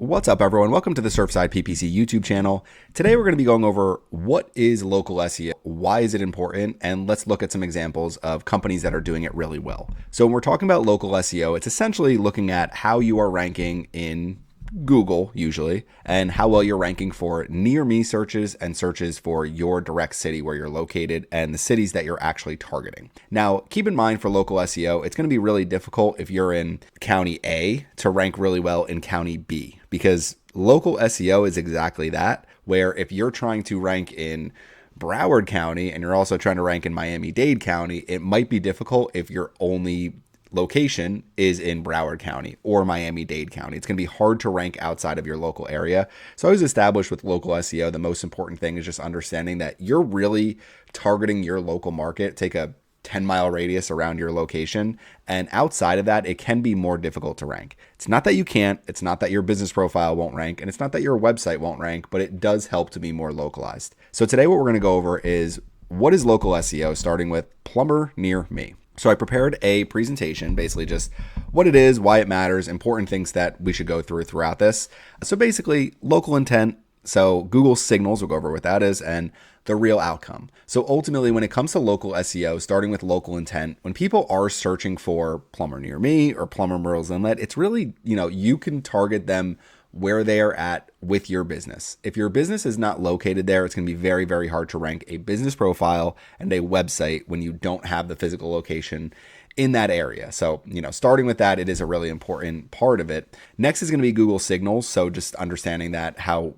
What's up, everyone? Welcome to the Surfside PPC YouTube channel. Today, we're going to be going over what is local SEO, why is it important, and let's look at some examples of companies that are doing it really well. So when we're talking about local SEO, it's essentially looking at how you are ranking in Google usually, and how well you're ranking for near me searches and searches for your direct city where you're located and the cities that you're actually targeting. Now, keep in mind for local SEO, it's going to be really difficult if you're in county A to rank really well in county B, because local SEO is exactly that, where if you're trying to rank in Broward County and you're also trying to rank in Miami-Dade County, it might be difficult if your only location is in Broward County or Miami-Dade County. It's going to be hard to rank outside of your local area. So I was established with local SEO. The most important thing is just understanding that you're really targeting your local market. Take a 10-mile radius around your location. And outside of that, it can be more difficult to rank. It's not that you can't, it's not that your business profile won't rank, and it's not that your website won't rank, but it does help to be more localized. So today what we're going to go over is what is local SEO, starting with plumber near me. So I prepared a presentation, basically just what it is, why it matters, important things that we should go through throughout this. So basically local intent. So Google signals, we'll go over what that is, and the real outcome. So ultimately, when it comes to local SEO, starting with local intent, when people are searching for plumber near me or plumber Murrells Inlet, it's really, you can target them where they are at with your business. If your business is not located there, it's going to be very, very hard to rank a business profile and a website when you don't have the physical location in that area. So, starting with that, it is a really important part of it. Next is going to be Google signals. So just understanding that how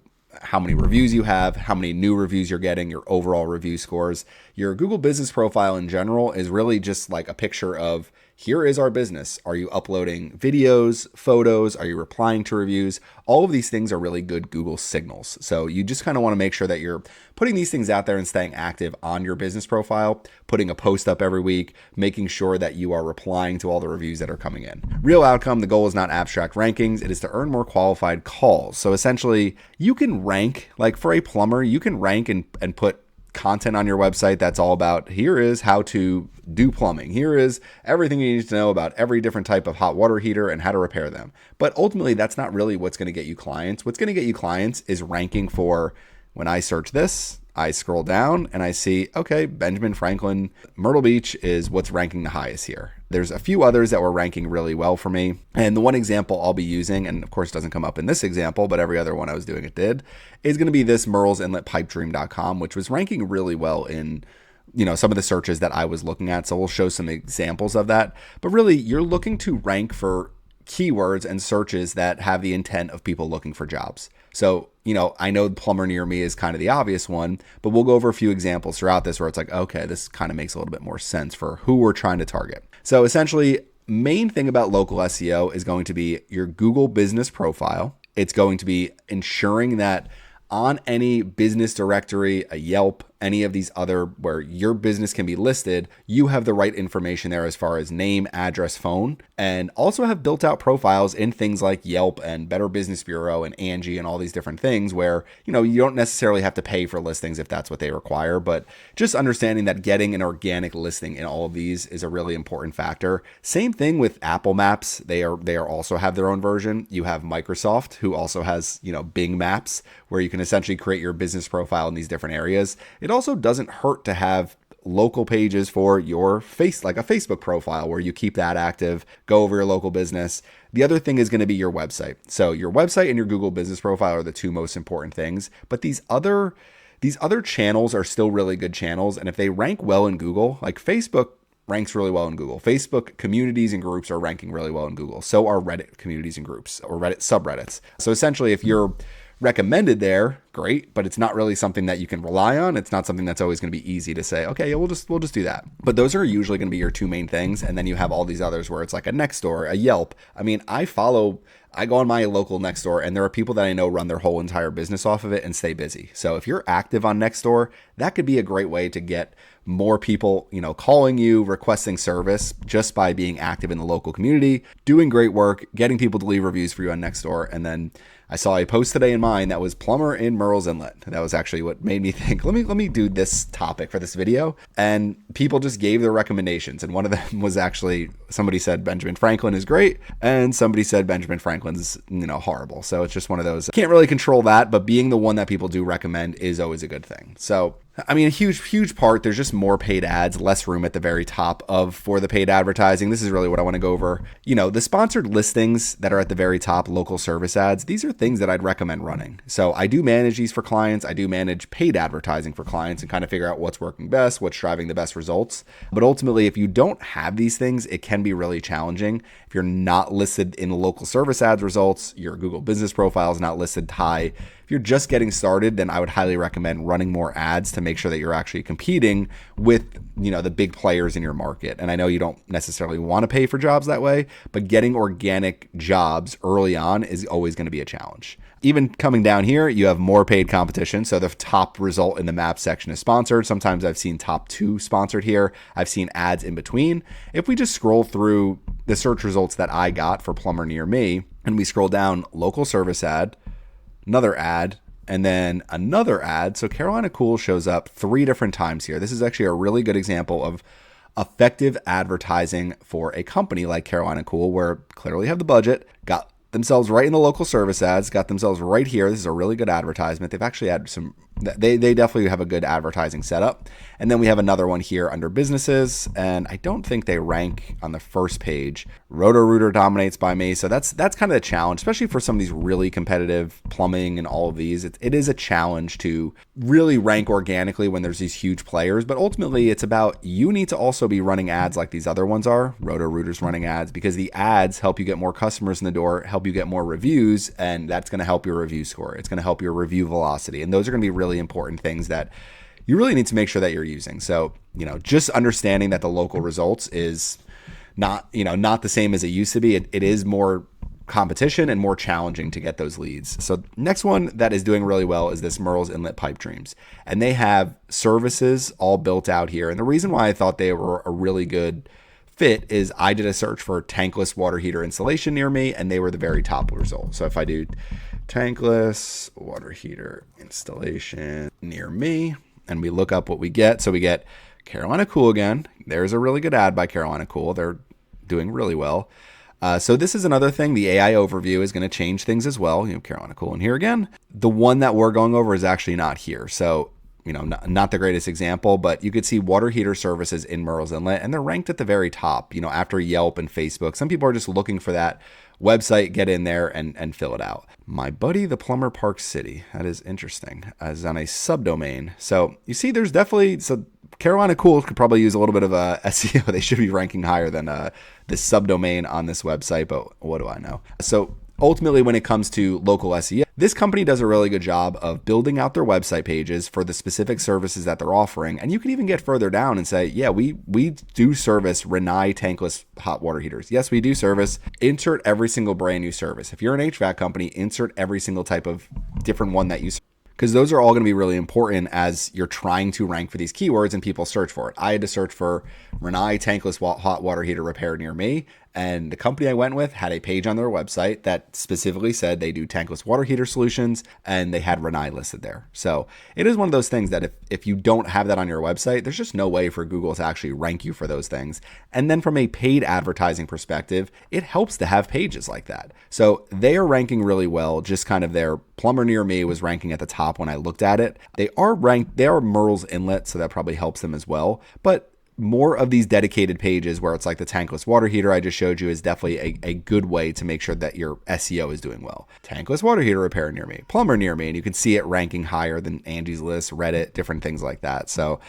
many reviews you have, how many new reviews you're getting, your overall review scores. Your Google business profile in general is really just like a picture of, here is our business. Are you uploading videos, photos? Are you replying to reviews? All of these things are really good Google signals. So you just kind of want to make sure that you're putting these things out there and staying active on your business profile, putting a post up every week, making sure that you are replying to all the reviews that are coming in. Real outcome, the goal is not abstract rankings. It is to earn more qualified calls. So essentially you can rank, like for a plumber, you can rank and put content on your website that's all about, here is how to do plumbing. Here is everything you need to know about every different type of hot water heater and how to repair them. But ultimately, that's not really what's going to get you clients. What's going to get you clients is ranking for, when I search this, I scroll down and I see, okay, Benjamin Franklin, Myrtle Beach is what's ranking the highest here. There's a few others that were ranking really well for me. And the one example I'll be using, and of course it doesn't come up in this example, but every other one I was doing it did, is going to be this Murrells Inlet Pipe Dream.com, which was ranking really well in some of the searches that I was looking at. So we'll show some examples of that. But really, you're looking to rank for keywords and searches that have the intent of people looking for jobs. So, I know plumber near me is kind of the obvious one, but we'll go over a few examples throughout this where it's like, okay, this kind of makes a little bit more sense for who we're trying to target. So essentially, main thing about local SEO is going to be your Google business profile. It's going to be ensuring that on any business directory, a Yelp, any of these other where your business can be listed, you have the right information there as far as name, address, phone, and also have built out profiles in things like Yelp and Better Business Bureau and Angie and all these different things where, you don't necessarily have to pay for listings if that's what they require, but just understanding that getting an organic listing in all of these is a really important factor. Same thing with Apple Maps. They are also have their own version. You have Microsoft, who also has, Bing Maps, where you can essentially create your business profile in these different areas. It also doesn't hurt to have local pages for your like a Facebook profile where you keep that active, go over your local business. The other thing is going to be your website. So your website and your Google business profile are the two most important things, but these other channels are still really good channels. And if they rank well in Google, like Facebook ranks really well in Google. Facebook communities and groups are ranking really well in Google. So are Reddit communities and groups or Reddit subreddits. So essentially, if you're recommended there, great, but it's not really something that you can rely on. It's not something that's always going to be easy to say, okay, yeah, we'll just do that. But those are usually going to be your two main things. And then you have all these others where it's like a Nextdoor, a Yelp. I mean, I go on my local Nextdoor and there are people that I know run their whole entire business off of it and stay busy. So if you're active on Nextdoor, that could be a great way to get more people, calling you, requesting service just by being active in the local community, doing great work, getting people to leave reviews for you on Nextdoor. And then I saw a post today in mine that was plumber in Murrells Inlet. That was actually what made me think, let me do this topic for this video. And people just gave their recommendations. And one of them was actually, somebody said Benjamin Franklin is great, and somebody said Benjamin Franklin's, horrible. So it's just one of those, can't really control that, but being the one that people do recommend is always a good thing. So a huge part, there's just more paid ads, less room at the very top for the paid advertising. This is really what I want to go over. The sponsored listings that are at the very top, local service ads, these are things that I'd recommend running. So I do manage these for clients. I do manage paid advertising for clients and kind of figure out what's working best, what's driving the best results. But ultimately, if you don't have these things, it can be really challenging. If you're not listed in the local service ads results, your Google business profile is not listed high. If you're just getting started, then I would highly recommend running more ads to make sure that you're actually competing with, the big players in your market. And I know you don't necessarily want to pay for jobs that way, but getting organic jobs early on is always going to be a challenge. Even coming down here, you have more paid competition. So the top result in the map section is sponsored. Sometimes I've seen top 2 sponsored here. I've seen ads in between. If we just scroll through the search results that I got for plumber near me, and we scroll down local service ad, another ad, and then another ad. So Carolina Cool shows up 3 different times here. This is actually a really good example of effective advertising for a company like Carolina Cool, where clearly have the budget, got themselves right in the local service ads, got themselves right here. This is a really good advertisement. They've actually had they definitely have a good advertising setup. And then we have another one here under businesses, and I don't think they rank on the first page. Roto-Rooter dominates by me. So that's kind of the challenge, especially for some of these really competitive plumbing and all of these. It is a challenge to really rank organically when there's these huge players, but ultimately it's about, you need to also be running ads like these other ones are. Roto-Rooter's running ads, because the ads help you get more customers in the door, help you get more reviews, and that's going to help your review score. It's going to help your review velocity. And those are going to be really important things that you really need to make sure that you're using. So, just understanding that the local results is not the same as it used to be. It is more competition and more challenging to get those leads. So next one that is doing really well is this Murrells Inlet Pipe Dreams. And they have services all built out here. And the reason why I thought they were a really good fit is I did a search for tankless water heater installation near me, and they were the very top result. So if I do tankless water heater installation near me, and we look up what we get. So we get Carolina Cool again. There's a really good ad by Carolina Cool. They're doing really well. So this is another thing. The AI overview is going to change things as well. Carolina Cool in here again. The one that we're going over is actually not here. So, not the greatest example, but you could see water heater services in Murrells Inlet, and they're ranked at the very top, after Yelp and Facebook. Some people are just looking for that website, get in there and fill it out. My buddy, the plumber Park City. That is interesting. Is on a subdomain. So you see, there's definitely, so Carolina Cool could probably use a little bit of a SEO. They should be ranking higher than this subdomain on this website, but what do I know? So ultimately, when it comes to local SEO, this company does a really good job of building out their website pages for the specific services that they're offering. And you can even get further down and say, yeah, we do service Rinnai tankless hot water heaters. Yes, we do service. Insert every single brand new service. If you're an HVAC company, insert every single type of different one that you serve, because those are all going to be really important as you're trying to rank for these keywords and people search for it. I had to search for Rinnai tankless hot water heater repair near me, and the company I went with had a page on their website that specifically said they do tankless water heater solutions, and they had Rinnai listed there. So it is one of those things that if you don't have that on your website, there's just no way for Google to actually rank you for those things. And then from a paid advertising perspective, it helps to have pages like that. So they are ranking really well. Just kind of their plumber near me was ranking at the top when I looked at it. They are Murrells Inlet, so that probably helps them as well. But more of these dedicated pages where it's like the tankless water heater I just showed you is definitely a good way to make sure that your SEO is doing well. Tankless water heater repair near me, plumber near me, and you can see it ranking higher than Angie's List, Reddit, different things like that. So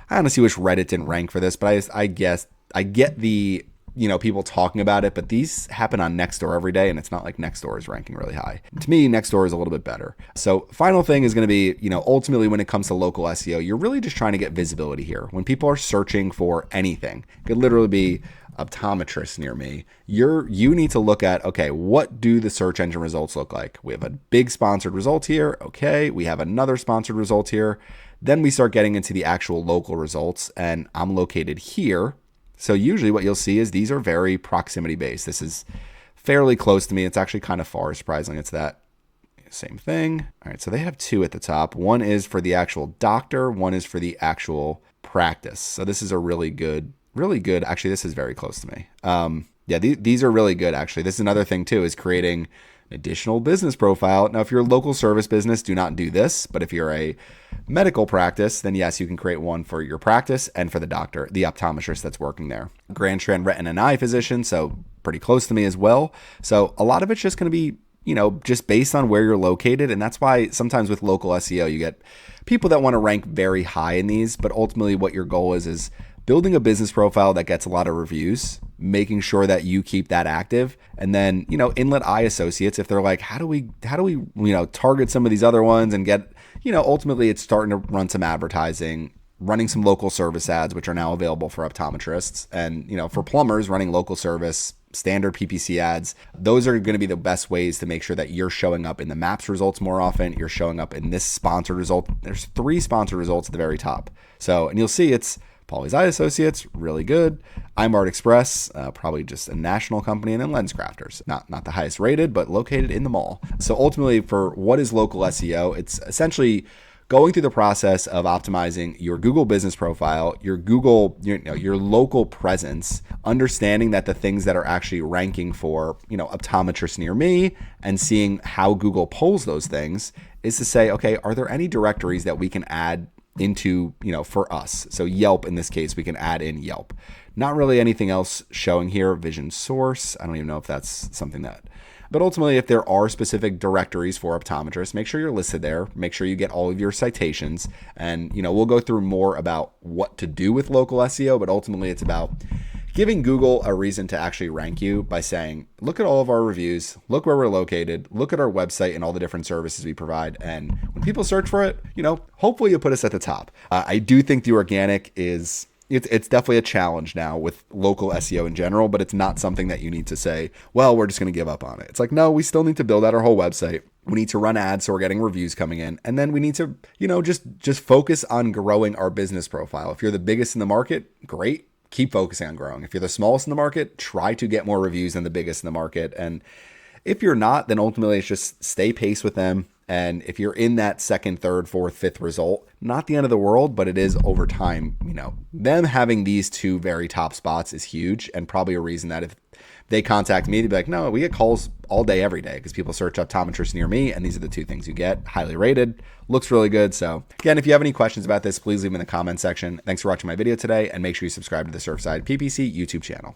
I honestly wish Reddit didn't rank for this, but I guess I get the people talking about it, but these happen on Nextdoor every day, and it's not like Nextdoor is ranking really high. To me, Nextdoor is a little bit better. So final thing is going to be, ultimately when it comes to local SEO, you're really just trying to get visibility here. When people are searching for anything, it could literally be optometrist near me. You need to look at, okay, what do the search engine results look like? We have a big sponsored result here. Okay, we have another sponsored result here. Then we start getting into the actual local results, and I'm located here. So usually what you'll see is these are very proximity based. This is fairly close to me. It's actually kind of far, surprisingly. It's that same thing. All right, so they have two at the top. One is for the actual doctor, one is for the actual practice. So this is a really good. Actually, this is very close to me. Yeah, these are really good, actually. This is another thing, too, is creating an additional business profile. Now, if you're a local service business, do not do this. But if you're a medical practice, then yes, you can create one for your practice and for the doctor, the optometrist that's working there. Grand Strand Retina and Eye Physician, so pretty close to me as well. So a lot of it's just going to be, just based on where you're located. And that's why sometimes with local SEO, you get people that want to rank very high in these. But ultimately, what your goal is building a business profile that gets a lot of reviews, making sure that you keep that active. And then, Inlet Eye Associates, if they're like, how do we, target some of these other ones and get, ultimately it's starting to run some advertising, running some local service ads, which are now available for optometrists. And, for plumbers, running local service, standard PPC ads. Those are going to be the best ways to make sure that you're showing up in the maps results more often. You're showing up in this sponsored result. There's 3 sponsored results at the very top. So, and you'll see it's Pauly's Eye Associates, really good. iMart Express, probably just a national company, and then Lens Crafters, not the highest rated, but located in the mall. So ultimately, for what is local SEO, it's essentially going through the process of optimizing your Google business profile, your Google, your local presence, understanding that the things that are actually ranking for, optometrists near me, and seeing how Google polls those things is to say, okay, are there any directories that we can add into, for us? So Yelp, in this case, we can add in Yelp. Not really anything else showing here. Vision Source, I don't even know if that's something that, but ultimately, if there are specific directories for optometrists, make sure you're listed there. Make sure you get all of your citations. And, we'll go through more about what to do with local SEO, but ultimately it's about giving Google a reason to actually rank you by saying, look at all of our reviews, look where we're located, look at our website and all the different services we provide. And when people search for it, hopefully you'll put us at the top. I do think the organic is, it's definitely a challenge now with local SEO in general, but it's not something that you need to say, well, we're just going to give up on it. It's like, no, we still need to build out our whole website. We need to run ads so we're getting reviews coming in. And then we need to, just focus on growing our business profile. If you're the biggest in the market, great. Keep focusing on growing. If you're the smallest in the market, try to get more reviews than the biggest in the market. And if you're not, then ultimately it's just stay pace with them. And if you're in that second, third, fourth, fifth result, not the end of the world, but it is over time, them having these 2 very top spots is huge, and probably a reason that if they contact me, they'd be like, no, we get calls all day, every day, because people search optometrists near me, and these are the 2 things you get. Highly rated, looks really good. So again, if you have any questions about this, please leave them in the comment section. Thanks for watching my video today, and make sure you subscribe to the Surfside PPC YouTube channel.